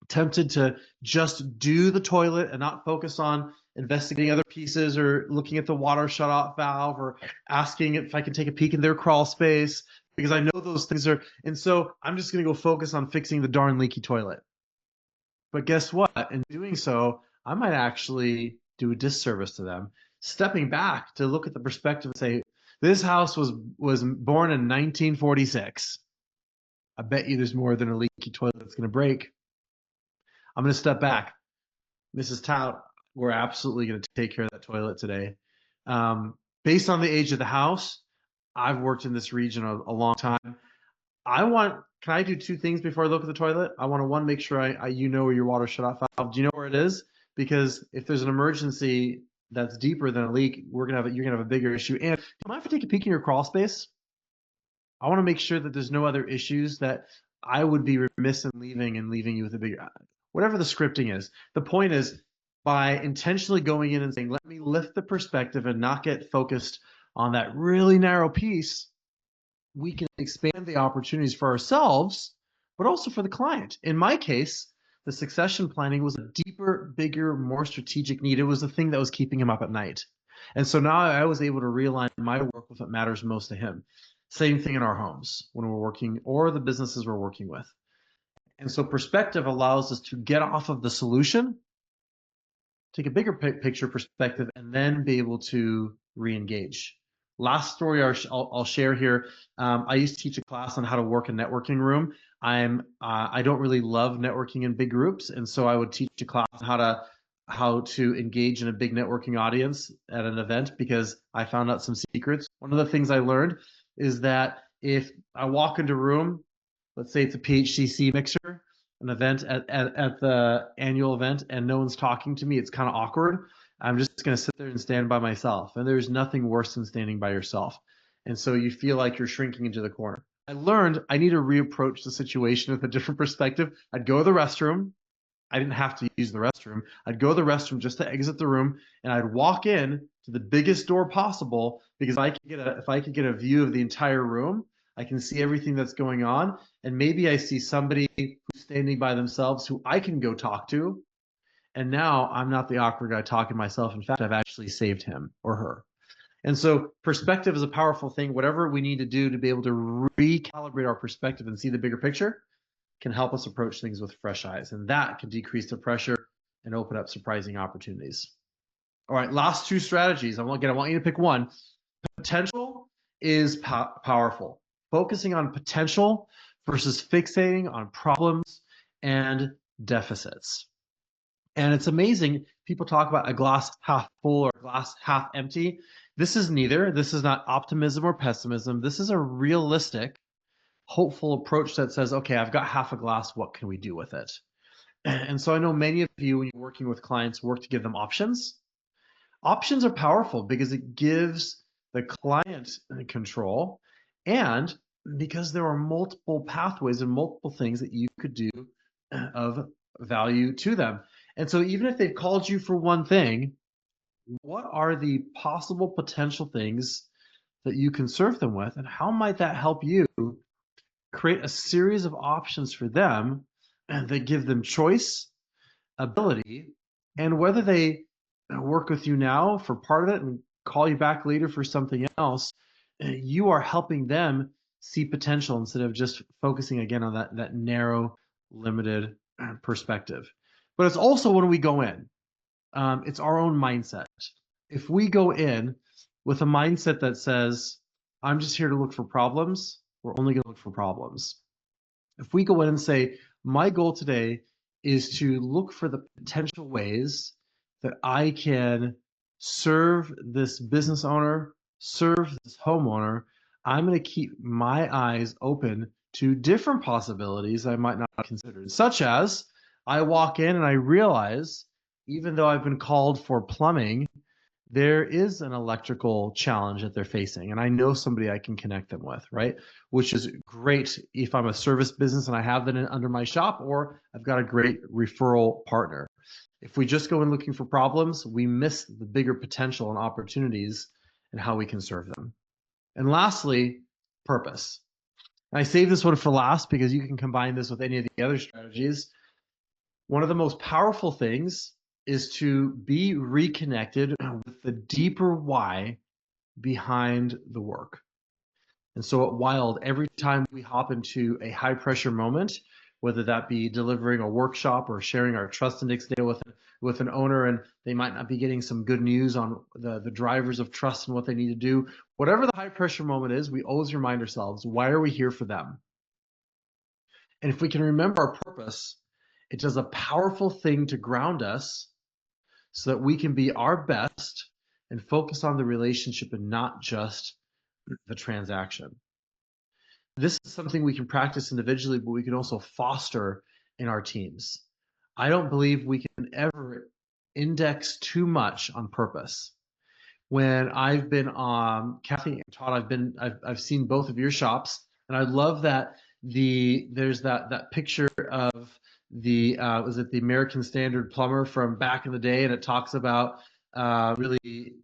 tempted to just do the toilet and not focus on investigating other pieces or looking at the water shutoff valve or asking if I can take a peek in their crawl space, because I know those things are, and so I'm just going to go focus on fixing the darn leaky toilet. But guess what? In doing so, I might actually do a disservice to them. stepping back to look at the perspective and say, this house was born in 1946. I bet you there's more than a leaky toilet that's going to break. I'm going to step back. Mrs. Tout, we're absolutely going to take care of that toilet today. Based on the age of the house, I've worked in this region a long time. Can I do two things before I look at the toilet? I want to, one, make sure you know where your water shut-off valve. Do you know where it is? Because if there's an emergency that's deeper than a leak, you're gonna have a bigger issue. And do you mind if I take a peek in your crawl space? I want to make sure that there's no other issues that I would be remiss in leaving you with a bigger, whatever the scripting is. The point is, by intentionally going in and saying, let me lift the perspective and not get focused on that really narrow piece, we can expand the opportunities for ourselves, but also for the client. In my case, the succession planning was a deeper, bigger, more strategic need. It was the thing that was keeping him up at night. And so now I was able to realign my work with what matters most to him. Same thing in our homes when we're working, or the businesses we're working with. And so perspective allows us to get off of the solution, take a bigger picture perspective, and then be able to re-engage. Last story I'll share here. I used to teach a class on how to work a networking room. I don't really love networking in big groups, and so I would teach a class on how to engage in a big networking audience at an event, because I found out some secrets. One of the things I learned is that if I walk into a room, let's say it's a PHCC mixer, an event at the annual event, and no one's talking to me, it's kind of awkward. I'm just going to sit there and stand by myself. And there's nothing worse than standing by yourself. And so you feel like you're shrinking into the corner. I learned I need to reapproach the situation with a different perspective. I'd go to the restroom. I didn't have to use the restroom. I'd go to the restroom just to exit the room, and I'd walk in to the biggest door possible, because if I could get a view of the entire room, I can see everything that's going on, and maybe I see somebody who's standing by themselves who I can go talk to, and now I'm not the awkward guy talking to myself. In fact, I've actually saved him or her. And so perspective is a powerful thing. Whatever we need to do to be able to recalibrate our perspective and see the bigger picture can help us approach things with fresh eyes, and that can decrease the pressure and open up surprising opportunities. All right, last two strategies. I want you to pick one. Potential is powerful. Focusing on potential versus fixating on problems and deficits. And it's amazing. People talk about a glass half full or a glass half empty. This is neither. This is not optimism or pessimism. This is a realistic, hopeful approach that says, okay, I've got half a glass. What can we do with it? And so I know many of you, when you're working with clients, work to give them options. Options are powerful because it gives the client control, and because there are multiple pathways and multiple things that you could do of value to them. And so even if they've called you for one thing, what are the possible potential things that you can serve them with, and how might that help you create a series of options for them that give them choice, ability, and whether they work with you now for part of it and call you back later for something else, you are helping them see potential instead of just focusing again on that narrow, limited perspective. But it's also when we go in, it's our own mindset. If we go in with a mindset that says, I'm just here to look for problems, we're only going to look for problems. If we go in and say, my goal today is to look for the potential ways that I can serve this business owner, serve this homeowner, I'm going to keep my eyes open to different possibilities I might not have considered, such as I walk in and I realize, even though I've been called for plumbing, there is an electrical challenge that they're facing, and I know somebody I can connect them with, right? Which is great if I'm a service business and I have that under my shop, or I've got a great referral partner. If we just go in looking for problems, we miss the bigger potential and opportunities and how we can serve them. And lastly, purpose. And I save this one for last because you can combine this with any of the other strategies. One of the most powerful things is to be reconnected with the deeper why behind the work. And so at Wild, every time we hop into a high pressure moment, whether that be delivering a workshop or sharing our trust index data with an owner, and they might not be getting some good news on the drivers of trust and what they need to do. Whatever the high pressure moment is, we always remind ourselves, why are we here for them? And if we can remember our purpose, it does a powerful thing to ground us so that we can be our best and focus on the relationship and not just the transaction. This is something we can practice individually, but we can also foster in our teams. I don't believe we can ever index too much on purpose. When I've been Kathy and Todd, I've seen both of your shops, and I love that there's that picture of the was it the American Standard plumber from back in the day, and it talks about really,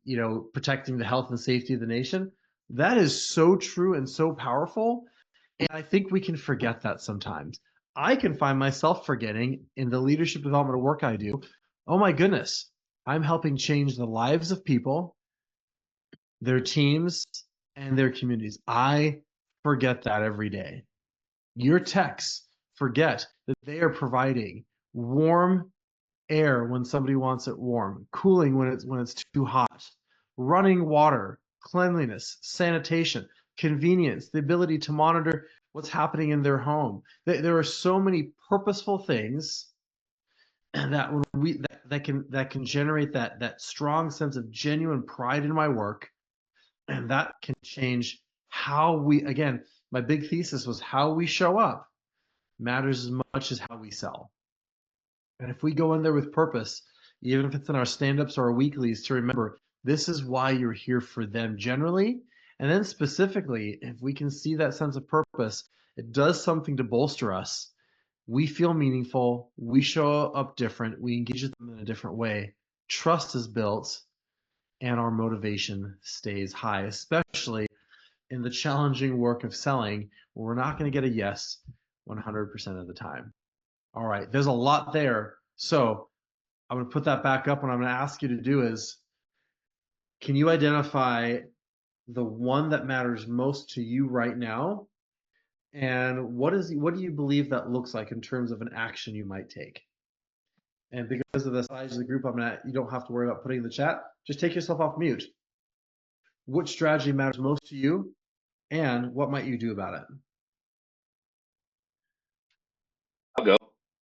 protecting the health and safety of the nation. That is so true and so powerful, and I think we can forget that sometimes. I can find myself forgetting in the leadership development work I do. Oh my goodness, I'm helping change the lives of people, their teams, and their communities. I forget that every day. Your techs forget that they are providing warm air when somebody wants it warm, cooling when it's too hot, running water, cleanliness, sanitation, convenience, the ability to monitor what's happening in their home. There are so many purposeful things that that can generate that strong sense of genuine pride in my work, and that can change how we, again, my big thesis was how we show up matters as much as how we sell. And if we go in there with purpose, even if it's in our stand-ups or our weeklies, to remember this is why you're here for them generally, and then specifically, if we can see that sense of purpose, it does something to bolster us. We feel meaningful, we show up different, we engage with them in a different way. Trust is built, and our motivation stays high, especially in the challenging work of selling, where we're not going to get a yes 100% of the time. All right, there's a lot there. So I'm going to put that back up. What I'm going to ask you to do is, can you identify the one that matters most to you right now? And what do you believe that looks like in terms of an action you might take? And because of the size of the group, you don't have to worry about putting in the chat. Just take yourself off mute. Which strategy matters most to you, and what might you do about it? I'll go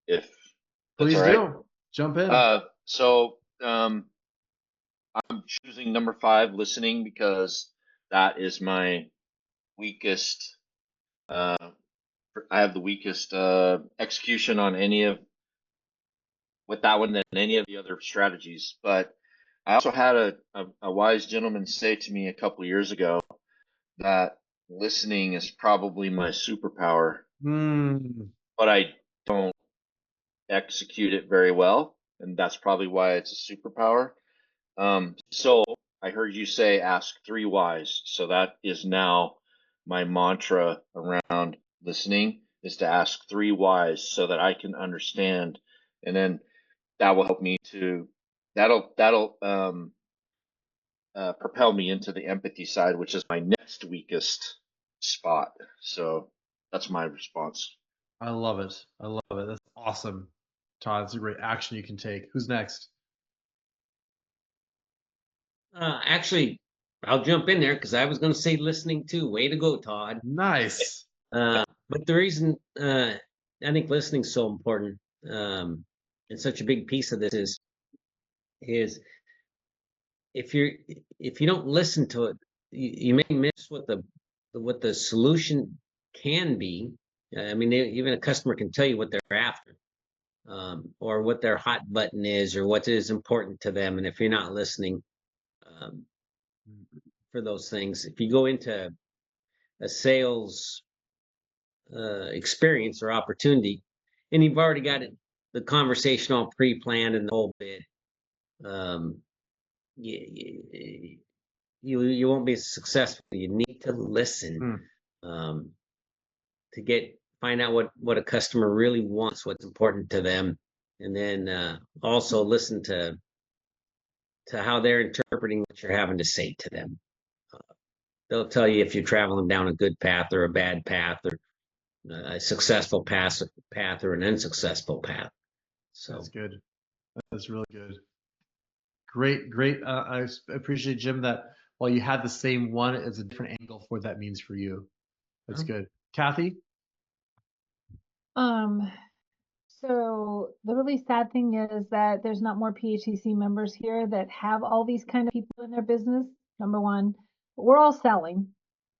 if that's Please all right. do. Jump in. So I'm choosing number 5, listening, because that is my weakest. I have the weakest execution on any of with that one than any of the other strategies. But I also had a wise gentleman say to me a couple of years ago that listening is probably my superpower, but I don't execute it very well, and that's probably why it's a superpower. So I heard you say ask 3 whys. So that is now my mantra around listening, is to ask 3 whys so that I can understand, and then that will help me to that'll propel me into the empathy side, which is my next weakest spot. So that's my response. I love it. I love it. That's awesome. Todd, it's a great action you can take. Who's next? Actually, I'll jump in there because I was going to say listening too. Way to go, Todd. Nice. But the reason I think listening is so important, and such a big piece of this is if you don't listen to it, you may miss what the solution can be. I mean, even a customer can tell you what they're after, or what their hot button is, or what is important to them. And if you're not listening for those things, if you go into a sales experience or opportunity, and you've already got the conversation all pre-planned and the whole bit, you won't be successful. You need to listen to find out what a customer really wants, what's important to them, and then also listen to how they're interpreting what you're having to say to them. They'll tell you if you're traveling down a good path or a bad path, or a successful path or an unsuccessful path. So That's good. That's really good. Great. I appreciate, Jim, that while you had the same one, it's a different angle for what that means for you. That's good. Kathy? So the really sad thing is that there's not more PHCC members here that have all these kind of people in their business. Number one, we're all selling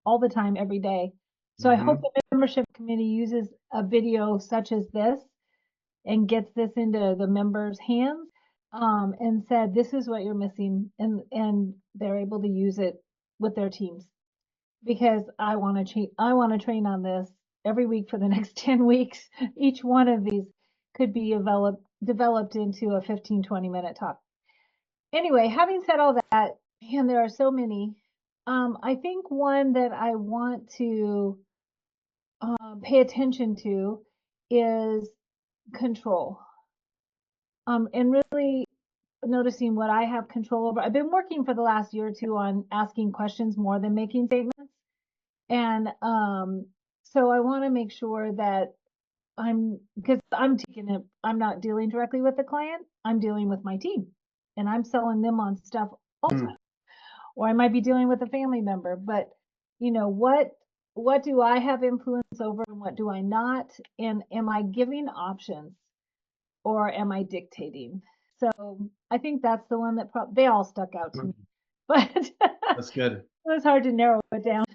all the time, every day. So I hope the membership committee uses a video such as this and gets this into the members' hands, and said, this is what you're missing, and they're able to use it with their teams. Because I want to train on this every week for the next 10 weeks. Each one of these could be developed into a 15-20 minute talk. Anyway, having said all that, and there are so many, I think one that I want to pay attention to is control. And really noticing what I have control over. I've been working for the last year or two on asking questions more than making statements. And so I want to make sure that because I'm taking it, I'm not dealing directly with the client, I'm dealing with my team, and I'm selling them on stuff all the time. Or I might be dealing with a family member, but what do I have influence over and what do I not? And am I giving options or am I dictating? So I think that's the one that they all stuck out to me, but That's good. it was hard to narrow it down.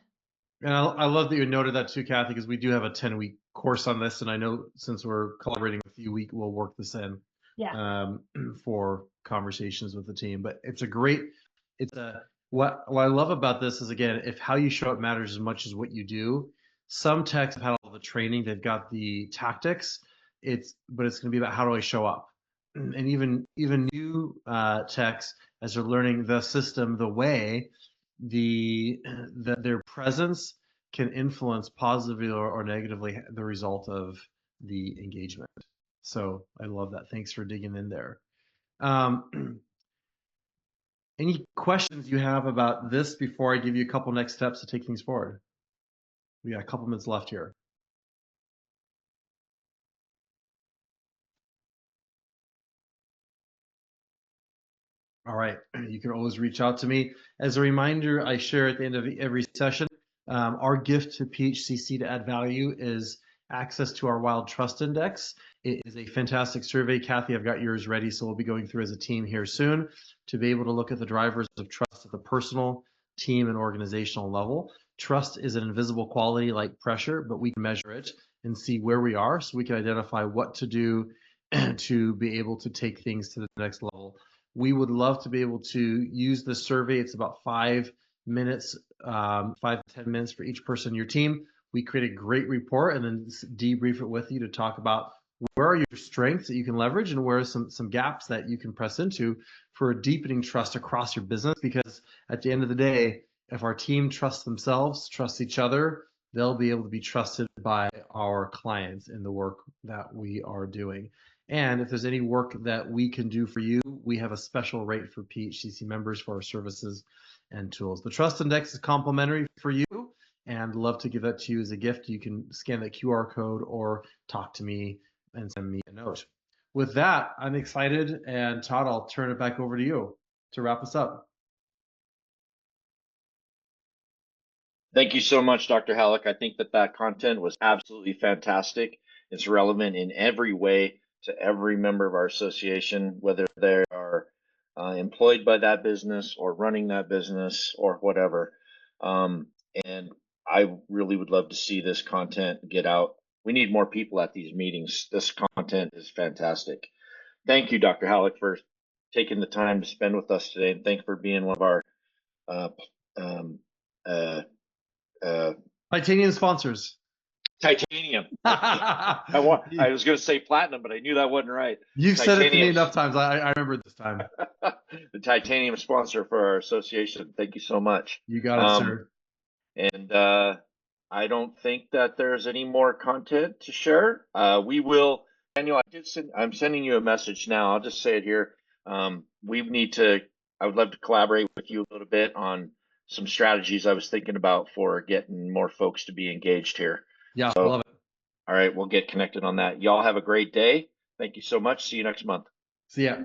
And I love that you noted that too, Kathy, because we do have a 10-week course on this, and I know since we're collaborating with you, we'll work this in for conversations with the team. But what I love about this is, again, if how you show up matters as much as what you do. Some techs have had all the training, they've got the tactics, but it's going to be about how do I show up. And even new techs, as they're learning the system, the way, their presence can influence positively or negatively the result of the engagement. So I love that. Thanks for digging in there. Any questions you have about this before I give you a couple next steps to take things forward? We got a couple minutes left here. All right, you can always reach out to me. As a reminder, I share at the end of every session, our gift to PHCC to add value is access to our Wild Trust Index. It is a fantastic survey. Kathy, I've got yours ready, so we'll be going through as a team here soon to be able to look at the drivers of trust at the personal, team, and organizational level. Trust is an invisible quality like pressure, but we can measure it and see where we are so we can identify what to do to be able to take things to the next level. We would love to be able to use this survey. It's about 5 minutes, 5 to 10 minutes for each person in your team. We create a great report and then debrief it with you to talk about where are your strengths that you can leverage and where are some gaps that you can press into for deepening trust across your business. Because at the end of the day, if our team trusts themselves, trusts each other, they'll be able to be trusted by our clients in the work that we are doing. And if there's any work that we can do for you, we have a special rate for PHCC members for our services and tools. The Trust Index is complimentary for you, and love to give that to you as a gift. You can scan that QR code or talk to me and send me a note. With that, I'm excited, and Todd, I'll turn it back over to you to wrap us up. Thank you so much, Dr. Halleck. I think that content was absolutely fantastic. It's relevant in every way to every member of our association, whether they are employed by that business or running that business or whatever. And I really would love to see this content get out. We need more people at these meetings. This content is fantastic. Thank you, Dr. Halleck, for taking the time to spend with us today, and thank you for being one of our Titanium sponsors. Titanium. I was going to say platinum, but I knew that wasn't right. You've said it to me enough times. I remember this time. The titanium sponsor for our association. Thank you so much. You got it, sir. And I don't think that there's any more content to share. We will, Daniel, I'm sending you a message now. I'll just say it here. I would love to collaborate with you a little bit on some strategies I was thinking about for getting more folks to be engaged here. Yeah, so, love it. All right, we'll get connected on that. Y'all have a great day. Thank you so much. See you next month. See ya.